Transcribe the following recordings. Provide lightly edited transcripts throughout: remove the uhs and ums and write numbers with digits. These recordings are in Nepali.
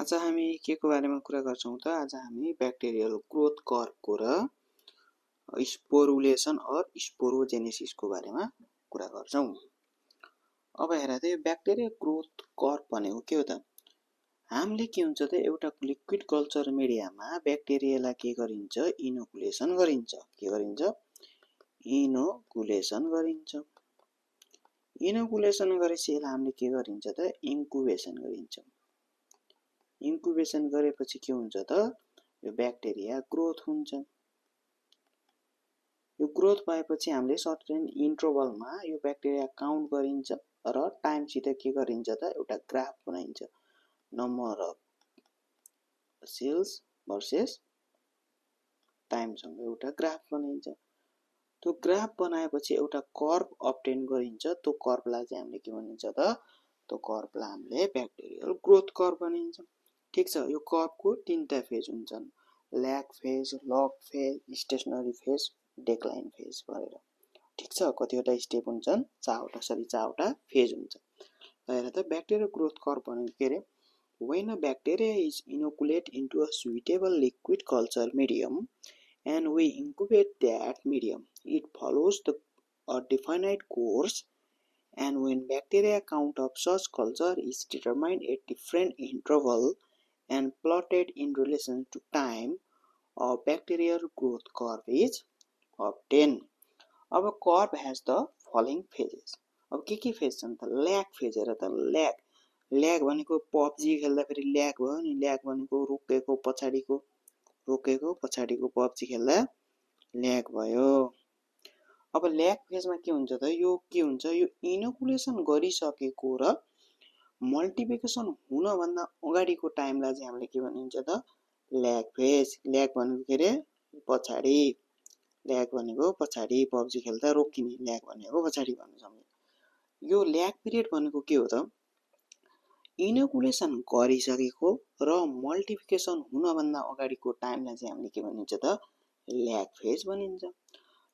आज हामी के को बारेमा कुरा गर्छौं त आज हामी ब्याक्टेरियल ग्रोथ कर्वको र स्पोरुलेसन अर स्पोरोजेनेसिसको बारेमा कुरा गर्छौं। अब हेर त यो ब्याक्टेरियल ग्रोथ कर्व भनेको के हो त? हामीले के हुन्छ त एउटा लिक्विड कल्चर मिडियामा ब्याक्टेरियालाई के गरिन्छ इनोकुलेसन गरिन्छ। के गरिन्छ? इनोकुलेसन गरिन्छ। इनोकुलेसन गरेपछि यसलाई हामीले के गरिन्छ त इन्कुबेसन गरिन्छ। इन्कुबेसन गरेपछि के हुन्छ त यो ब्याक्टेरिया ग्रोथ हुन्छ। यो ग्रोथ भएपछि हामीले सर्टेन इन्टरभलमा यो ब्याक्टेरिया काउन्ट गरिन्छ र टाइमसित के गरिन्छ त एउटा ग्राफ बनाइन्छ। नम्बर अफ सेल्स भर्सेस टाइमसँग एउटा ग्राफ बनाइन्छ। त्यो ग्राफ बनाएपछि एउटा कर्व अब्टेन गरिन्छ। त्यो कर्वलाई चाहिँ हामीले के भनिन्छ त त्यो कर्वलाई हामीले ब्याक्टेरियल ग्रोथ कर्व भनिन्छ। ठीक छ, यो कर्वको तीनटा फेज हुन्छन्, lag phase, log phase, stationary phase, decline phase भनेर। ठीक छ, कतिवटा स्टेप हुन्छन्? चारवटा फेज हुन्छ। हेर त ब्याक्टेरियल ग्रोथ कर्व भनेको के रे? When a bacteria is inoculate into a suitable liquid culture medium and we incubate that medium, it follows a definite course, and when bacteria count of such culture is determined at different interval and plotted in relation to time, a bacterial growth curve is obtained. अब curve has the following phases. अब के फेज छन् त? Lag phase. हेर त ल्याग भनेको पबजी खेल्दा फेरि ल्याग भयो नि। ल्याग भनेको रोकेको पछाडिको पबजी खेल्दा ल्याग भयो। अब ल्याग फेजमा के हुन्छ त यो के हुन्छ? यो इनोकुलेसन गरिसकेको र मल्टिप्लिकेसन हुन भन्दा अगाडिको टाइमलाई चाहिँ हामीले के भनिन्छ त ल्याग फेज। ल्याग भनेको के रे? पछाडी। ल्याग भनेको पछाडी, पबजी खेल्दा रोकिने। ल्याग भनेको पछाडी भन्नु सक्नु। यो ल्याग पिरियड भनेको के हो त? इनोकुलेसन गरिसकेको र मल्टिप्लिकेसन हुन भन्दा अगाडिको टाइमलाई चाहिँ हामीले के भनिन्छ त ल्याग फेज भनिन्छ।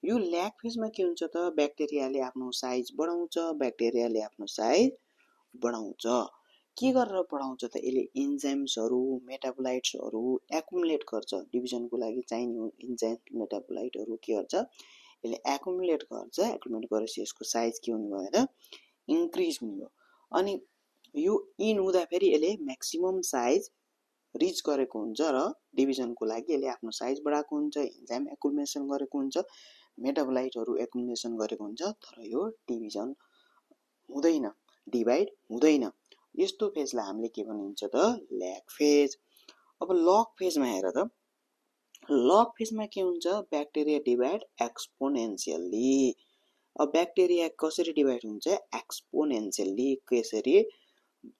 यो ल्याग फेजमा के हुन्छ त ब्याक्टेरियाले आफ्नो साइज बढाउँछ। के गरेर बढाउँछ त? यसले इन्जाइम्सहरु, मेटाबोलाइट्सहरु एकुमुलेट गर्छ। डिभिजनको लागि चाहिने इन्जाइम मेटाबोलाइटहरु के गर्छ? यसले एकुमुलेट गर्छ। एकुमुलेट गरेपछि यसको साइज के हुने भयो त इन्क्रिज हुने भयो। अनि यो इन हुँदा फेरि यसले म्याक्सिमम साइज रिच गरेको हुन्छ र डिभिजनको लागि यसले आफ्नो साइज बढाएको हुन्छ, इन्जाइम एकुमुलेसन गरेको हुन्छ, मेटाबोलाइटहरु एकुमुलेसन गरेको हुन्छ। तर यो डिभिजन हुँदैन, डिभाइड हुँदैन। यस्तो फेजलाई हामीले के भनिन्छ त ल्याग फेज। अब लग फेजमा हेर त लग फेजमा के हुन्छ? Bacteria divide exponentially. अब ब्याक्टेरिया कसरी डिभाइड हुन्छ? एक्सपोनेन्शियली। कसरी?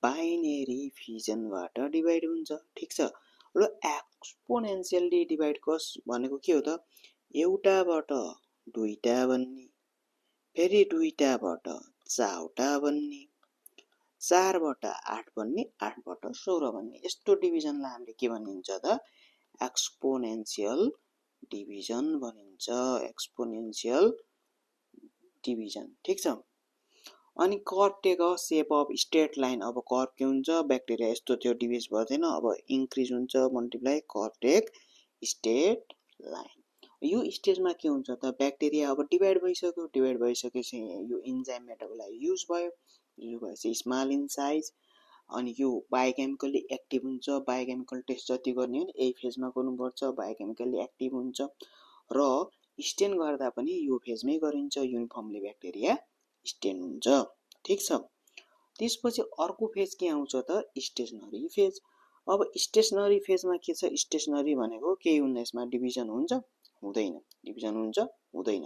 बाइनेरी फिजनबाट डिभाइड हुन्छ। ठीक छ, ल एक्सपोनेन्शियली डिभाइड कस भनेको के हो त? एउटाबाट दुईटा बन्ने, फेरि दुईटाबाट चारवटा बन्ने, चारबाट 8 बन्ने, 8बाट 16 बन्ने। यस्तो डिभिजनलाई हामीले के भनिन्छ त एक्सपोनेन्शियल डिभिजन भनिन्छ। Exponential division. ठीक छ, अनि curve take a shape of straight line. अब कर्व के हुन्छ? ब्याक्टेरिया यस्तो थियो, डिभिज भएन, अब इन्क्रिज हुन्छ, multiply, curve take straight line. यो स्टेजमा के हुन्छ त ब्याक्टेरिया अब डिभाइड भइसक्यो। डिभाइड भइसकेपछि यो इन्जाइम मेटाबोलाइट युज भयो। यो भएपछि स्मल इन साइज। अनि यो बायोकेमिकली एक्टिभ हुन्छ। बायोकेमिकल टेस्ट जति गर्ने हो नि यही फेजमा गर्नुपर्छ। बायोकेमिकली एक्टिभ हुन्छ र स्टेन गर्दा पनि यो फेजमै गरिन्छ। युनिफर्मली ब्याक्टेरिया स्टेन हुन्छ। ठीक छ, त्यसपछि अर्को फेज के आउँछ त स्टेशनरी फेज। अब स्टेशनरी फेजमा के छ? स्टेशनरी भनेको केही हुन्न, यसमा डिभिजन हुन्छ हुँदैन, डिभिजन हुन्छ हुँदैन।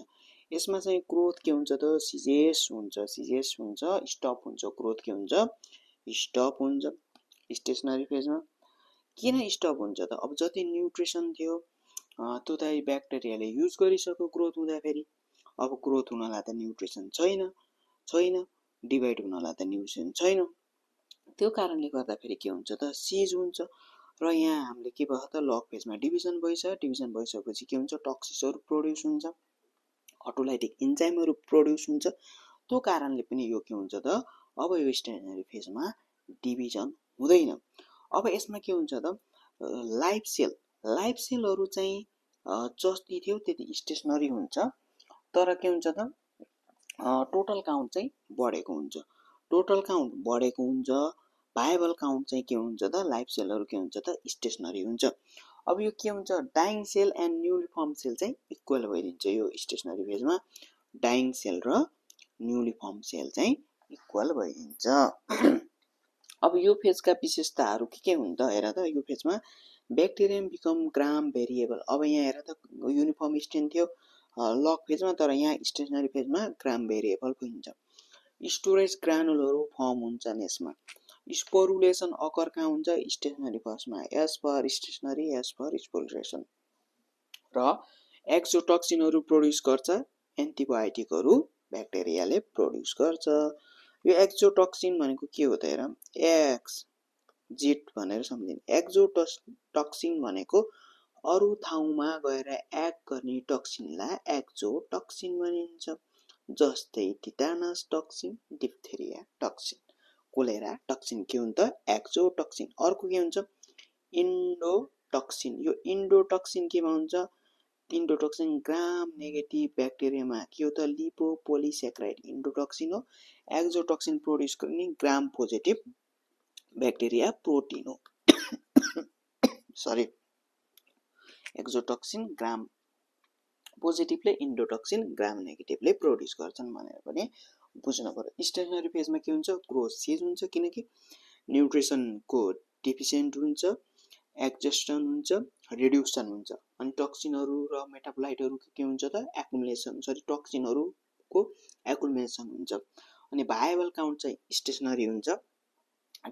यसमा चाहिँ ग्रोथ के हुन्छ त सिजेस हुन्छ, स्टप हुन्छ। ग्रोथ के हुन्छ? स्टप हुन्छ स्टेशनरी फेजमा। किन स्टप हुन्छ त? अब जति न्युट्रिसन थियो त्यो त ब्याक्टेरियाले युज गरिसक्यो ग्रोथ हुँदा फेरि। अब ग्रोथ हुनलाई त न्युट्रिसन छैन, डिभाइड हुनलाई त न्युट्रिसन छैन। त्यो कारणले गर्दा फेरि के हुन्छ त सिज हुन्छ। र यहाँ हामीले के भयो त लग फेजमा डिभिजन भइसक्यो। डिभिजन भइसकेपछि के हुन्छ? टक्सिसहरु प्रोड्युस हुन्छ, अटोलाइटिक इन्जाइमहरु प्रोड्युस हुन्छ। त्यो कारणले पनि यो के हुन्छ त अब यो स्टेशनरी फेजमा डिभिजन हुँदैन। अब यसमा के हुन्छ त लाइफ सेलहरू चाहिँ जति थियो त्यति स्टेसनरी हुन्छ, तर के हुन्छ त टोटल काउन्ट चाहिँ बढेको हुन्छ। टोटल काउन्ट बढेको हुन्छ, भाइबल काउन्ट चाहिँ के हुन्छ त लाइफ सेलहरू के हुन्छ त स्टेसनरी हुन्छ। अब यो के हुन्छ dying cell and newly form cell चाहिँ इक्वल भइदिन्छ यो स्टेसनरी फेजमा, डाइङ सेल र न्युली फर्म सेल चाहिँ इक्वल भइदिन्छ। अब यो फेजका विशेषताहरू के हुन्छ त हेर त, यो फेजमा ब्याक्टेरियम बिकम ग्राम भेरिएबल। अब यहाँ हेर त युनिफर्म स्टेन थियो लग फेजमा, तर यहाँ स्टेसनरी फेजमा ग्राम भेरिएबल हुन्छ। स्टोरेज ग्रानुलहरू फर्म हुन्छन् यसमा। स्पोरुलेसन अकर कहाँ हुन्छ स्टेसनरी फेजमा, S for stationary S for sporulation. र एक्सोटोक्सिनहरू प्रोड्युस गर्छ, एन्टिबायोटिकहरू ब्याक्टेरियाले प्रोड्युस गर्छ। यो एक्सोटोक्सिन भनेको के हो त हेर, एक्जिट भनेर सम्झिनु। एक्सोटोक्सिन भनेको अरू ठाउँमा गएर एक्ट गर्ने टक्सिनलाई एक्सोटोक्सिन भनिन्छ, जस्तै tetanus toxin, diphtheria toxin, cholera toxin के हुन्छ एक्सोटोक्सिन। अर्को के हुन्छ इन्डोटक्सिन। यो इन्डोटक्सिन केमा हुन्छ, इन्डोटक्सिन ग्राम नेगेटिभ ब्याक्टेरियामा के हो त लिपोपोलिसेक्राइड इन्डोटक्सिन हो। एक्सोटक्सिन प्रोड्युस गर्ने ग्राम पोजिटिभ ब्याक्टेरिया प्रोटिन हो। सरी, एक्सोटक्सिन ग्राम पोजिटिभले इन्डोटक्सिन ग्राम नेगेटिभले प्रोड्युस गर्छन् भनेर पनि बुझ्नु पर्यो। स्टेसनरी फेजमा के हुन्छ ग्रोथ सिज हुन्छ, किनकि न्युट्रिसनको डेफिसिएन्ट हुन्छ, एक्जस्टन हुन्छ, रिड्युसन हुन्छ। अनि टक्सिनहरू र मेटाबोलाइटहरू के हुन्छ त एकुमुलेसन, टक्सिनहरूको एकुमुलेसन हुन्छ। अनि भाइबल काउन्ट चाहिँ स्टेसनरी हुन्छ।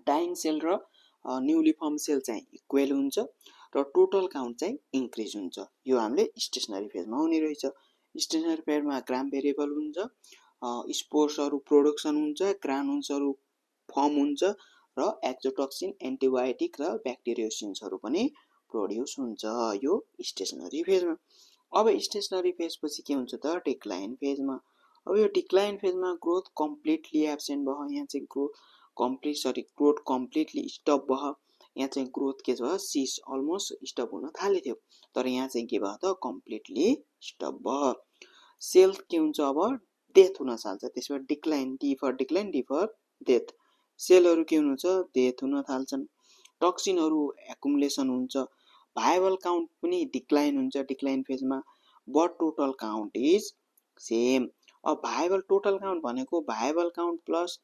डाइङ सेल र न्युली फर्म सेल चाहिँ इक्वल हुन्छ र टोटल काउन्ट चाहिँ इन्क्रिज हुन्छ। यो हामीले स्टेसनरी फेजमा हुने रहेछ। स्टेसनरी फेजमा ग्राम भेरिएबल हुन्छ, स्पोर्सहरू प्रोडक्सन हुन्छ, ग्रानुल्सहरू फर्म हुन्छ र एक्सोटोक्सिन एन्टिबायोटिक र ब्याक्टेरियोसिन्सहरू पनि प्रोड्युस हुन्छ यो स्टेसनरी फेजमा। अब स्टेसनरी फेजपछि के हुन्छ त डिक्लाइन फेजमा। अब यो डिक्लाइन फेजमा ग्रोथ कम्प्लिटली एब्सेन्ट भयो, यहाँ चाहिँ ग्रोथ कम्प्लिटली स्टप भयो। यहाँ चाहिँ ग्रोथ के भयो सिस अलमोस्ट स्टप हुन थाले थियो, तर यहाँ चाहिँ के भयो त कम्प्लिटली स्टप भयो। सेल के हुन्छ अब डेथ हुन थाल्छ, त्यसबाट डिक्लाइन डी फर डेथ। सेलहरू के हुन्छ डेथ हुन थाल्छन्। टक्सिनहरू एकुमुलेसन हुन्छ, भाइबल काउन्ट पनि डिक्लाइन हुन्छ डिक्लाइन फेजमा, but total count is same. अब भाइबल टोटल काउन्ट भनेको भाइबल काउन्ट प्लस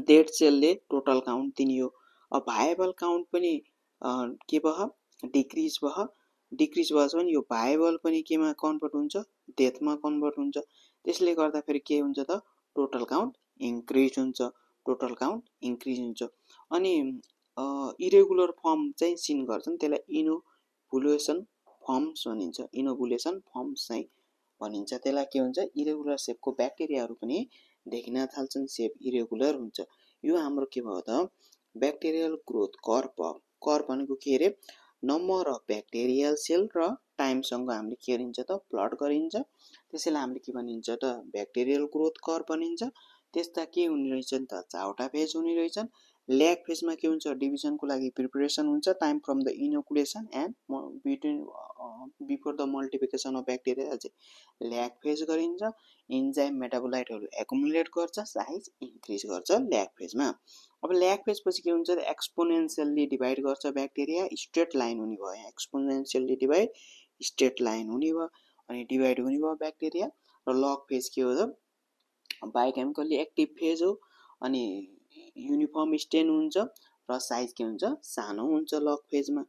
डेड सेलले टोटल काउन्ट दिने हो। अब भाइबल काउन्ट पनि के भयो डिक्रिज भयो, डिक्रिज भएछ भने यो भाइबल पनि केमा कन्भर्ट हुन्छ डेथमा कन्भर्ट हुन्छ। त्यसले गर्दा फेरि के हुन्छ त टोटल काउन्ट इन्क्रिज हुन्छ, टोटल काउन्ट इन्क्रिज हुन्छ। अनि इरेगुलर फर्म चाहिँ सिन गर्छन्, त्यसलाई इनोभुलेसन फर्म्स भनिन्छ, इनोभुलेसन फर्म्स चाहिँ भनिन्छ। त्यसलाई के हुन्छ इरेगुलर सेपको ब्याक्टेरियाहरू पनि देखिन थाल्छन्, सेप इरेगुलर हुन्छ। यो हाम्रो के भयो त ब्याक्टेरियल ग्रोथ कर्भ भयो। कर्भ भनेको के अरे नम्बर अफ ब्याक्टेरियल सेल र टाइमसँग हामीले के गरिन्छ त प्लट गरिन्छ, त्यसैलाई हामीले के भनिन्छ त ब्याक्टेरियल ग्रोथ कर्भ भनिन्छ। त्यस्ता के हुने रहेछन् त चारवटा फेज हुने रहेछन्। ल्याग फेजमा के हुन्छ डिभिजनको लागि प्रिपरेसन हुन्छ, time from the inoculation and before the multiplication of bacteria चाहिँ ल्याग फेज गरिन्छ। इन्जाइम मेटाबोलाइटहरू एकुमुलेट गर्छ, साइज इन्क्रिज गर्छ ल्याग फेजमा। अब ल्याग फेज पछि के हुन्छ एक्सपोनेन्सियली डिभाइड गर्छ ब्याक्टेरिया, स्ट्रेट लाइन हुने भयो, यहाँ एक्सपोनेन्सियली डिभाइड स्ट्रेट लाइन हुने भयो, अनि डिभाइड हुने भयो ब्याक्टेरिया। र लग फेज के हो त बायोकेमिकल्ली एक्टिभ फेज हो, अनि युनिफर्म स्टेन हुन्छ र साइज के हुन्छ सानो हुन्छ लग फेजमा।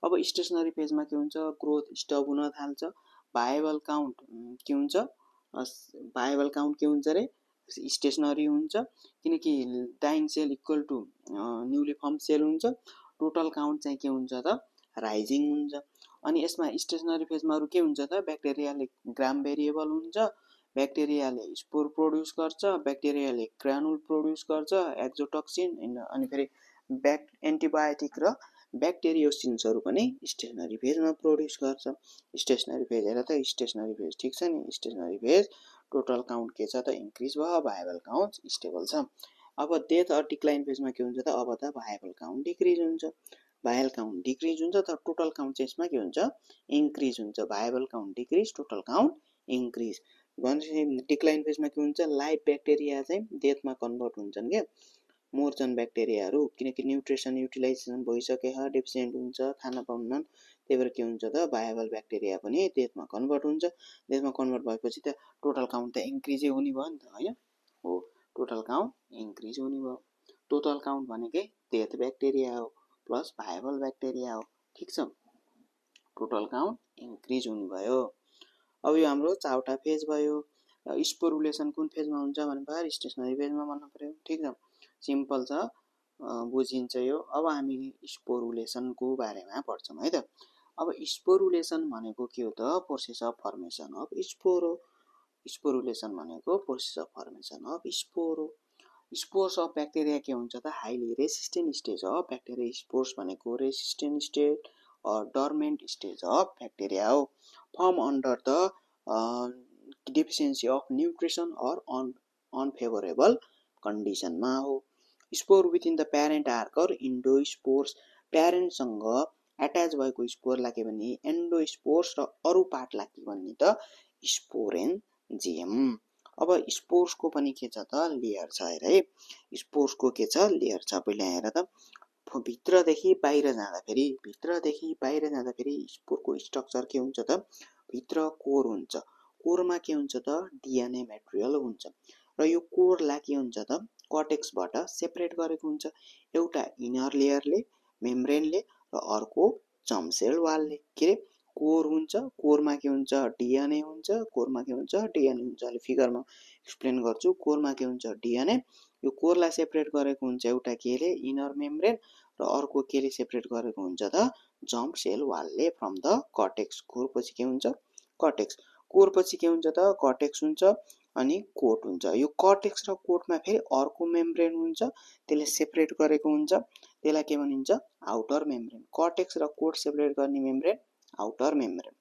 अब स्टेसनरी फेजमा के हुन्छ ग्रोथ स्टप हुन थाल्छ, भाइबल काउन्ट के हुन्छ भाइबल काउन्ट के हुन्छ रे स्टेसनरी हुन्छ, किनकि dying cell equal to newly form cell हुन्छ। टोटल काउन्ट चाहिँ के हुन्छ त राइजिङ हुन्छ। अनि यसमा स्टेसनरी फेजमा अरू के हुन्छ त ब्याक्टेरियाले ग्राम भेरिएबल हुन्छ, ब्याक्टेरियाले स्पोर प्रोड्युस गर्छ, ब्याक्टेरियाले ग्रानुल प्रोड्युस गर्छ एक्सोटोक्सिन, अनि फेरि एन्टिबायोटिक र ब्याक्टेरियोसिन्सहरू पनि स्टेसनरी फेजमा प्रोड्युस गर्छ। स्टेसनरी फेज हेर त स्टेसनरी फेज ठिक छ नि, स्टेसनरी फेज टोटल काउन्ट के छ त इन्क्रिज भयो, भाइबल काउन्ट स्टेबल छ। अब डेथ अर डिक्लाइन फेजमा के हुन्छ त अब त भायबल काउन्ट डिक्रिज हुन्छ, भायबल काउन्ट डिक्रिज हुन्छ तर टोटल काउन्ट चाहिँ यसमा के हुन्छ इन्क्रिज हुन्छ, viable count decrease total count increase. भनेपछि डिक्लाइन फेजमा के हुन्छ लाइभ ब्याक्टेरिया चाहिँ डेथमा कन्भर्ट हुन्छन् के मोर्चन ब्याक्टेरियाहरू, किनकि न्युट्रिसन युटिलाइजेसन भइसके डेफिसिएन्ट हुन्छ, खान पाउन्नन्, त्यही भएर के हुन्छ त भायबल ब्याक्टेरिया पनि डेथमा कन्भर्ट हुन्छ। डेथमा कन्भर्ट भएपछि त टोटल काउन्ट त इन्क्रिजै हुने भयो नि त होइन हो, टोटल काउन्ट इन्क्रिज हुने भयो। टोटल काउन्ट भनेकै डेथ ब्याक्टेरिया हो प्लस भायबल ब्याक्टेरिया हो, ठिक छ, टोटल काउन्ट इन्क्रिज हुने भयो। अब यो हाम्रो चारवटा फेज भयो। स्पोरुलेसन कुन फेजमा हुन्छ भने स्टेसनरी फेजमा भन्नु पर्यो, ठिक छ, सिम्पल छ, बुझिन्छ यो। अब हामी स्पोरुलेसनको बारेमा पढ्छौँ है त। अब स्पोरुलेसन भनेको के हो त process of formation of spore हो। स्पोरुलेसन भनेको process of formation of spore हो। स्पोर्स अफ ब्याक्टेरिया के हुन्छ त highly resistant stage of bacteria. Spores भनेको रेसिस्टेन्ट स्टेज और डर्मेन्ट स्टेज अफ ब्याक्टेरिया हो, form under the deficiency of nutrition और अनफेभरेबल कन्डिसनमा हो। Spore within the parent arc और इन्डोस्पोर्स, प्यारेन्टसँग एट्याच भएको स्पोरलाई के भन्ने एन्डोस्पोर्स र अरू पार्टलाई के भन्ने त स्पोरेन्जियम। अब स्पोर्सको पनि के छ त लेयर छ हेर है, स्पोर्सको के छ लेयर छ, पहिला हेर त भित्रदेखि बाहिर जाँदाखेरि स्पोरको स्ट्रक्चर के हुन्छ त भित्र कोर हुन्छ, कोरमा के हुन्छ त डिएनए मेटेरियल हुन्छ र यो कोरलाई के हुन्छ त कर्टेक्सबाट सेपरेट गरेको हुन्छ, एउटा इनर लेयरले मेम्ब्रेनले र अर्को जर्म सेल वालले। के रे कोर हुन्छ, कोरमा के हुन्छ डिएनए हुन्छ, कोरमा के हुन्छ डिएनए हुन्छ। अहिले फिगरमा एक्सप्लेन गर्छु, कोरमा के हुन्छ डिएनए, यो कोरलाई सेपरेट गरेको हुन्छ एउटा केले इनर मेम्ब्रेन र अर्को केले सेपरेट गरेको हुन्छ त जर्म सेल वालले फ्रम द कर्टेक्स। कोर पछि के हुन्छ कर्टेक्स, कोर पछि के हुन्छ त कर्टेक्स हुन्छ अनि कोट हुन्छ। यो कर्टेक्स र कोटमा फेरि अर्को मेम्ब्रेन हुन्छ, त्यसले सेपरेट गरेको हुन्छ, त्यसलाई के भनिन्छ आउटर मेम्ब्रेन। कर्टेक्स र कोट सेपरेट गर्ने मेम्ब्रेन आउटर मेम्ब्रेन।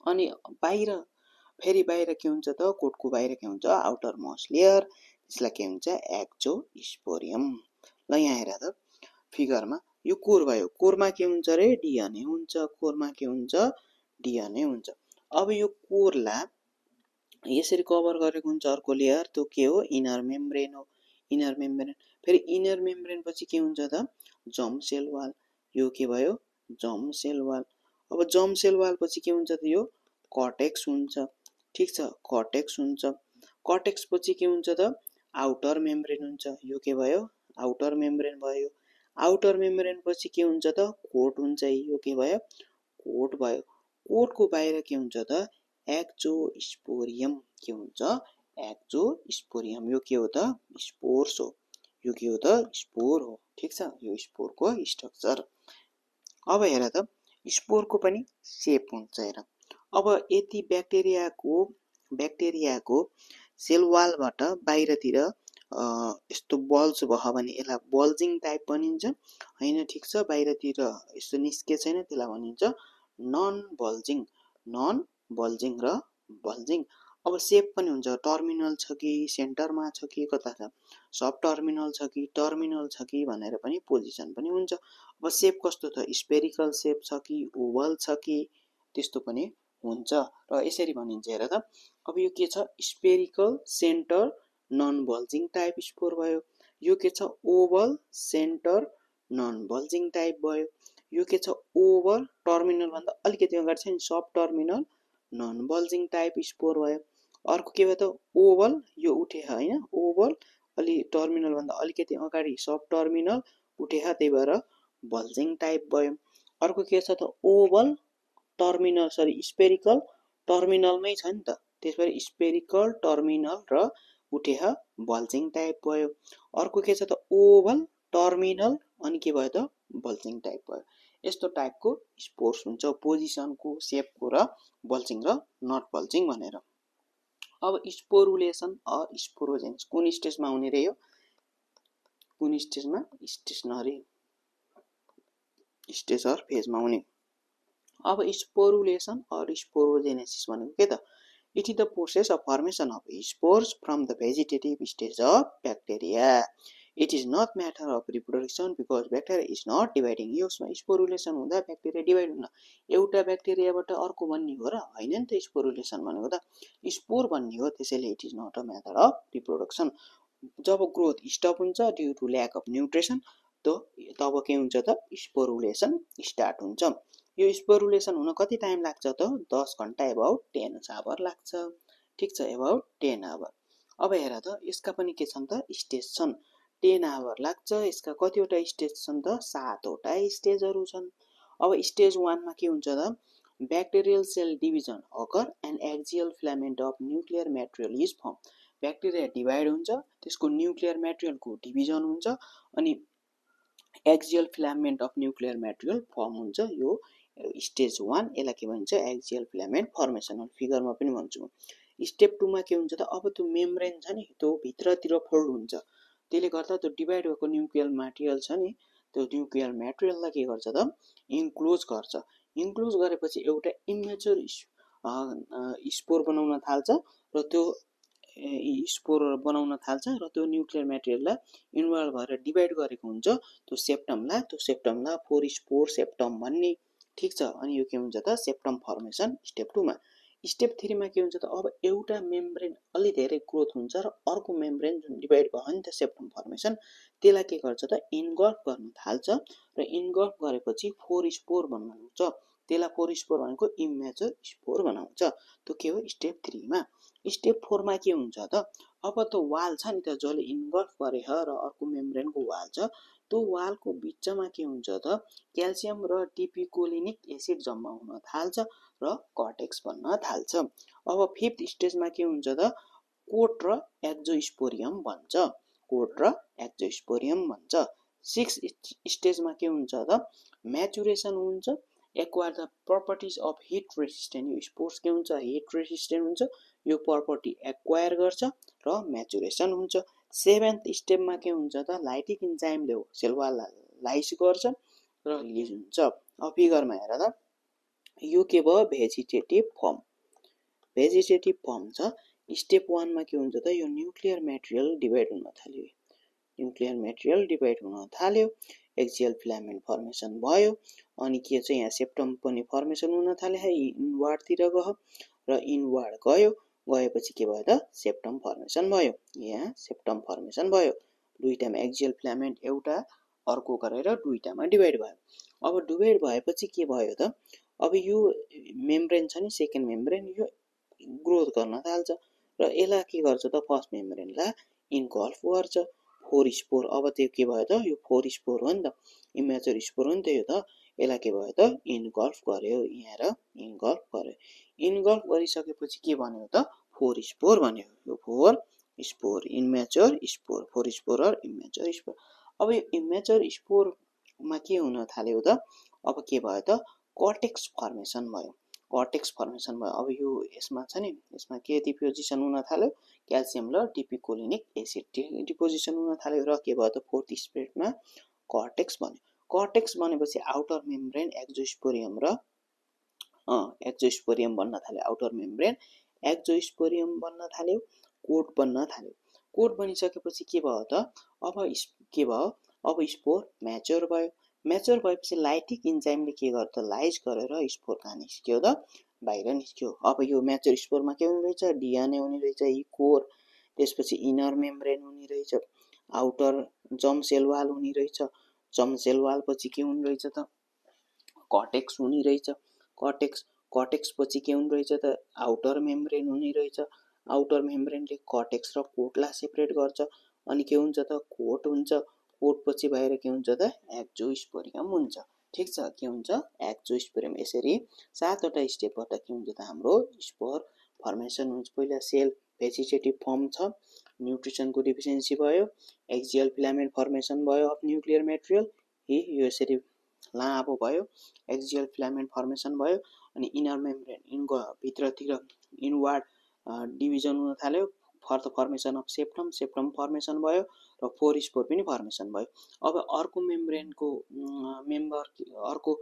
अनि बाहिर फेरि बाहिर के हुन्छ त कोटको बाहिर के हुन्छ आउटर मोस्ट लेयर, त्यसलाई के हुन्छ एक्जोस्पोरियम। ल यहाँ हेर त फिगरमा यो कोर भयो, कोरमा के हुन्छ रे डिएनए हुन्छ, कोरमा के हुन्छ डिएनए हुन्छ। अब यो कोरलाई यसरी कभर गरेको हुन्छ अर्को लेयर, त्यो के हो इनर मेम्ब्रेन हो, इनर मेम्ब्रेन। फेरि इनर मेम्ब्रेन पछि के हुन्छ त जर्म सेल वाल, यो के भयो जर्म सेल वाल। अब जर्म सेल वाल पछि के हुन्छ त यो कर्टेक्स हुन्छ, ठिक छ, कर्टेक्स हुन्छ। कर्टेक्स पछि के हुन्छ त आउटर मेम्ब्रेन हुन्छ, यो के भयो आउटर मेम्ब्रेन भयो। आउटर मेम्ब्रेन पछि के हुन्छ त कोट हुन्छ, यो के भयो कोट भयो। कोटको बाहिर के हुन्छ त एक्जोस्पोरियम, के हुन्छ एक्जोस्पोरियम। यो के हो त स्पोर्स हो, यो के हो त स्पोर हो, ठिक छ, यो स्पोरको स्ट्रक्चर। अब हेर त स्पोरको पनि सेप हुन्छ हेर। अब यदि ब्याक्टेरियाको सेल वालबाट बाहिरतिर यस्तो बल्ज भयो भने यसलाई बल्जिङ टाइप भनिन्छ हैन, ठिक छ, बाहिरतिर यस्तो निस्के छैन त्यसलाई भनिन्छ नन बल्जिङ, नन बल्जिङ र बल्जिङ। अब सेप पनि हुन्छ, टर्मिनल छ कि सेन्टरमा छ कि कता छ, सब टर्मिनल छ कि टर्मिनल छ कि भनेर पनि पोजिसन पनि हुन्छ। अब सेप कस्तो छ स्पेरिकल सेप छ कि ओभल छ कि त्यस्तो पनि हुन्छ र यसरी भनिन्छ हेर त। अब यो के छ spherical centre non bulging type spore भयो, यो के छ oval centre non bulging type भयो, यो के छ ओभल टर्मिनल भन्दा अलिकति अगाडि छ नि सब terminal non bulging type spore भयो। अर्को के भयो त ओभल, यो उठे हैन ओभल, अलि टर्मिनल भन्दा अलिकति अगाडि सब टर्मिनल उठे, त्यही भएर बल्जिङ टाइप भयो। अर्को के छ त ओभल टर्मिनल सरी स्पेरिकल टर्मिनलमै छ नि त, त्यसबाट स्पेरिकल टर्मिनल र उठे बल्जिङ टाइप भयो। अर्को के छ त ओभल टर्मिनल अनि के भयो त बल्जिङ टाइप भयो। यस्तो टाइपको स्पोर्स हुन्छ पोजिसनको सेपको र बल्जिङ र नट बल्जिङ भनेर। अब स्पोरुलेसन अर स्पोरोजेन्स कुन स्टेजमा हुने रे यो, कुन स्टेजमा स्टेसनरी स्टेज अर फेजमा हुने। अब स्पोरुलेसन अर स्पोरोजेनेसिस भनेको के त It is the process of formation of spores from the vegetative stage of bacteria. It is not matter of reproduction because bacteria is not dividing. यसमा स्पोरुलेसन हुँदा ब्याक्टेरिया डिभाइड हुन एउटा ब्याक्टेरियाबाट अर्को बन्ने हो र हैन नि त स्पोरुलेसन भनेको त स्पोर बन्ने हो त्यसैले it is not a method of reproduction जब ग्रोथ स्टप हुन्छ due to lack of nutrition तब के हुन्छ त स्पोरुलेसन स्टार्ट हुन्छ यो स्पोरुलेसन हुन कति टाइम लाग्छ त 10 घण्टा अबाउट 10 आवर लाग्छ ठीक छ अबाउट 10 आवर अब हेर त यसका पनि के छन् त स्टेज छन् 10 आवर लाग्छ यसका कतिवटा स्टेज छन् त 7 वटा स्टेजहरु छन् अब स्टेज 1 मा के हुन्छ त bacterial cell division occur and axial filament of nuclear material is form bacteria divide हुन्छ त्यसको न्युक्लियर मेटेरियलको डिभिजन हुन्छ अनि axial filament of nuclear material form हुन्छ यो स्टेज 1 यसलाई के भन्छ एक्सियल फिलामेन्ट फर्मेसन फिगरमा पनि भन्छु स्टेप 2 मा के हुन्छ त अब त्यो मेम्ब्रेन छ नि त्यो भित्रतिर फोल्ड हुन्छ त्यसले गर्दा त्यो डिभाइड भएको न्युक्लियर मेटेरियल छ नि त्यो न्युक्लियर मेटेरियललाई के गर्छ त इन्क्लोज गर्छ इन्क्लोज गरेपछि एउटा इमेच्योर स्पोर बनाउन थाल्छ र त्यो स्पोर बनाउन थाल्छ र त्यो न्युक्लियर मेटेरियललाई इन्भल्भ भएर डिभाइड गरेको हुन्छ त्यो सेप्टमलाई फोर स्पोर सेप्टम भन्ने ठीक छ अनि यो के हुन्छ त सेप्टम फर्मेसन स्टेप 2 मा स्टेप 3 मा के हुन्छ त अब एउटा मेम्ब्रेन अलि धेरै ग्रोथ हुन्छ र अर्को मेम्ब्रेन जुन डिभाइड भयो नि त सेप्टम फर्मेसन त्यसलाई के गर्छ त इन्गल्फ गर्न थाल्छ र इन्गल्फ गरेपछि फोर स्पोर बनाउँछ त्यसलाई फोर स्पोर भनेको इमेच्योर स्पोर बनाउँछ त्यो के हो स्टेप 3 मा स्टेप 4 मा के हुन्छ त अब त्यो वाल छ नि त जसले इन्गल्फ गरे र अर्को मेम्ब्रेनको वाल छ त्यो वालको बिचमा के हुन्छ त क्याल्सियम र डिपिकोलिनिक एसिड जम्मा हुन थाल्छ र कर्टेक्स बन्न थाल्छ अब 5th स्टेजमा के हुन्छ त कोट र एक्जोस्पोरियम बन्छ कोट र एक्जोस्पोरियम बन्छ 6th स्टेजमा के हुन्छ त म्याचुरेसन हुन्छ acquire the properties of heat resistant यो स्पोर्स के हुन्छ हिट रेसिस्टेन्ट हुन्छ यो प्रपर्टी एक्वायर गर्छ र म्याचुरेसन हुन्छ 7th स्टेपमा के हुन्छ त लाइटिक इन्जाइमले सेल वाललाई लाइस गर्छ र रिलिज हुन्छ अब फिगरमा हेर त यो के भयो भेजिटेटिभ फर्म छ स्टेप 1 मा के हुन्छ त यो न्युक्लियर मेटेरियल डिभाइड हुन थाल्यो एक्सियल फिलामेन्ट फर्मेसन भयो अनि के चाहिँ यहाँ सेप्टम पनि फर्मेसन हुन थाल्यो है इनवर्ड तिर गयो र इनवर्ड गएपछि के भयो त सेप्टम फर्मेसन भयो यहाँ सेप्टम फर्मेसन भयो दुईटामा एक्सियल फिलामेन्ट एउटा अर्को गरेर दुईटामा डिभाइड भयो अब डिभाइड भएपछि के भयो त अब यो मेम्ब्रेन छ नि सेकेन्ड मेम्ब्रेन यो ग्रोथ गर्न थाल्छ र यसलाई के गर्छ त फर्स्ट मेम्ब्रेनलाई इन्गल्फ गर्छ फोर स्पोर अब त्यो के भयो त यो फोर स्पोर हो नि त इमेच्योर स्पोर हो नि त यो त यसलाई के भयो त इन्गल्फ गर्यो यहाँ र इन्गल्फ गरिसकेपछि के भन्यो त फोर स्पोर भन्यो यो four spore immature spore four spore र इमेच्योर स्पोर अब यो इमेच्योर स्पोरमा के हुन थाल्यो त अब के भयो त कर्टेक्स फर्मेसन भयो अब यो यसमा छ नि यसमा के डिपोजिसन हुन थाल्यो क्याल्सियम र डिपिकोलिनिक एसिड डिपोजिसन हुन थाल्यो र के भयो त फोर्थ स्टेपमा कर्टेक्स बनेपछि आउटर मेम्ब्रेन एक्जोस्पोरियम बन्न थाल्यो आउटर मेम्ब्रेन एक्जोस्पोरियम बन्न थाल्यो कोट बन्न थाल्यो कोट बनिसकेपछि के भयो त अब स्पोर म्याच्योर भएपछि लाइटिक इन्जाइमले के गर्छ लाइज गरेर स्पोर कहाँ निस्क्यो त बाहिर निस्क्यो अब यो म्याच्योर स्पोरमा के हुने रहेछ डिएनए हुने रहेछ यी कोर त्यसपछि इनर मेम्ब्रेन हुने रहेछ आउटर जर्म सेल वाल हुने रहेछ जर्म सेल वाल पछि के हुने रहेछ त कर्टेक्स हुने रहेछ कर्टेक्स पछि के हुने रहेछ त आउटर मेम्ब्रेन हुने रहेछ आउटर मेम्ब्रेनले कर्टेक्स र कोटलाई सेपरेट गर्छ अनि के हुन्छ त कोट हुन्छ कोट पछि बाहिर के हुन्छ त एक्जोस्पोरियम हुन्छ ठीक छ के हुन्छ एक्जोस्पोरियम यसरी 7 वटा स्टेपबाट के हुन्छ त हाम्रो स्पोर फर्मेसन हुन्छ पहिला सेल भेजिटेटिभ फर्म छ न्युट्रिसनको डिफिसियन्सी भयो एक्सियल फिलामेन्ट फर्मेसन भयो अफ न्युक्लियर मेटेरियल यो यसरी लामो भयो एक्सियल फिलामेन्ट फर्मेसन भयो अनि इनर मेम्ब्रेन भित्रतिर इनवर्ड डिभिजन हुन थाल्यो for the formation of septum formation भयो र फोर स्पोर पनि फर्मेसन भयो अब अर्को मेम्ब्रेनको अर्को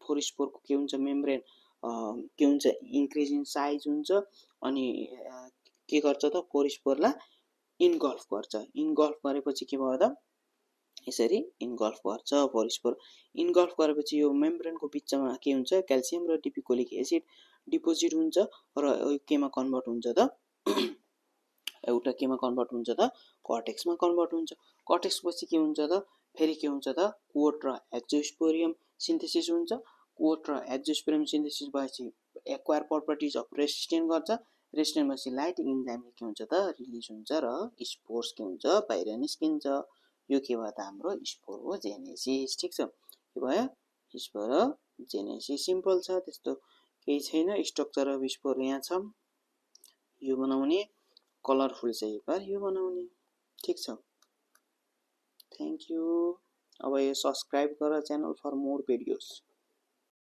फोर स्पोरको के हुन्छ मेम्ब्रेन के हुन्छ इन्क्रिज इन साइज हुन्छ अनि के गर्छ त पोरस्पोरलाई इन्गल्फ गर्छ। इन्गल्फ गरेपछि के भयो त यसरी इन्गल्फ गर्छ पोरस्पोर। इन्गल्फ गरेपछि यो मेम्ब्रेनको बिचमा के हुन्छ क्याल्सियम र डिपिकोलिक एसिड डिपोजिट हुन्छ र केमा कन्भर्ट हुन्छ त एउटा केमा कन्भर्ट हुन्छ त कर्टेक्समा कन्भर्ट हुन्छ। कर्टेक्स पछि के हुन्छ त फेरि के हुन्छ त कोट र एक्जोस्पोरियम सिन्थेसिस हुन्छ। कोट र एक्जोस्पोरियम सिन्थेसिस भएपछि एक्वायर प्रपर्टिज अफ रेसिस्टेन्ट गर्छ। रेसिस्टेन्ट भएपछि लाइटिङ इन्जाइमले के हुन्छ त रिलिज हुन्छ र स्पोर्स के हुन्छ बाहिर निस्किन्छ। यो के भयो त हाम्रो स्पोरोजेनेसिस। ठिक छ, के भयो स्पोरोजेनेसिस। सिम्पल छ, त्यस्तो केही छैन। स्ट्रक्चर अफ स्पोर यहाँ छ, यो बनाउने कलरफुल चाहिँ पर यो बनाउने। ठिक छ, थ्याङ्क यू। अब यो सब्सक्राइब गर च्यानल फर मोर भिडियोज।